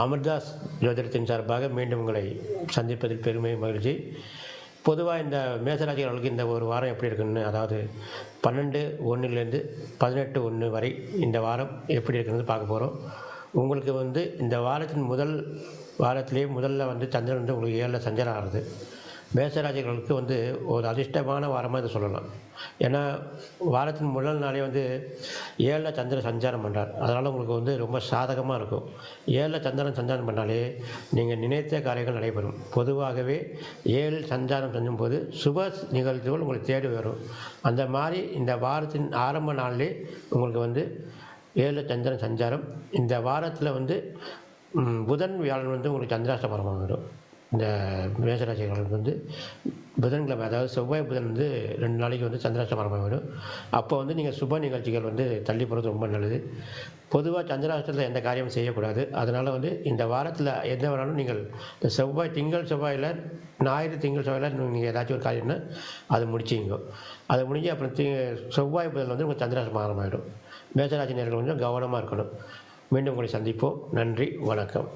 அமிர்தாஸ் ஜோதிடத்தின் சார்பாக மீண்டும் உங்களை சந்திப்பதில் பெருமை மகிழ்ச்சி. பொதுவாக இந்த மேசராசிகளுக்கு இந்த ஒரு வாரம் எப்படி இருக்குன்னு, அதாவது 12/1லேருந்து 18/1 வரை இந்த வாரம் எப்படி இருக்குன்னு பார்க்க போகிறோம். உங்களுக்கு இந்த வாரத்தின் வாரத்திலேயே முதல்ல சந்திரன் உங்களுக்கு 7ல் சஞ்சாரம் ஆகுது. மேசராசிகளுக்கு ஒரு அதிர்ஷ்டமான வாரமாக இதை சொல்லலாம். ஏன்னா வாரத்தின் முதல் நாளே 7ல் சந்திரன் சஞ்சாரம் பண்ணுறார். அதனால் உங்களுக்கு ரொம்ப சாதகமாக இருக்கும். 7ல் சந்திரன் சஞ்சாரம் பண்ணாலே நீங்கள் நினைத்த காரியங்கள் நடைபெறும். பொதுவாகவே 7 சஞ்சாரம் செஞ்சும்போது சுப நிகழ்ச்சிகள் உங்களுக்கு தேடி வரும். அந்த மாதிரி இந்த வாரத்தின் ஆரம்ப நாளிலே உங்களுக்கு 7ல் சந்திரன் சஞ்சாரம். இந்த வாரத்தில் புதன் வியாழன் உங்களுக்கு சந்திராஷ்டமமாக வரும். இந்த மேசராசிகளுக்கு புதன்கிழமை, அதாவது செவ்வாய் புதன் 2 நாளைக்கு சந்திராஷ்டமமாக வரும். அப்போ நீங்கள் சுப நிகழ்ச்சிகள் தள்ளி போகிறது ரொம்ப நல்லது. பொதுவாக சந்திராஷ்டத்தில் எந்த காரியமும் செய்யக்கூடாது. அதனால் இந்த வாரத்தில் எந்த வேணாலும் நீங்கள் இந்த திங்கள் செவ்வாயில், ஞாயிறு திங்கள் செவ்வாயில் நீங்கள் ஏதாச்சும் ஒரு காரியம்னா அதை முடிச்சிங்க. அதை முடிஞ்சு அப்புறம் செவ்வாய் புதன் உங்களுக்கு சந்திராஷ்டமம் ஆரம்பமாயிடும். மேசராசி நேயர்கள் கவனமாக இருக்கணும். மீண்டும் உங்களை சந்திப்போம். நன்றி, வணக்கம்.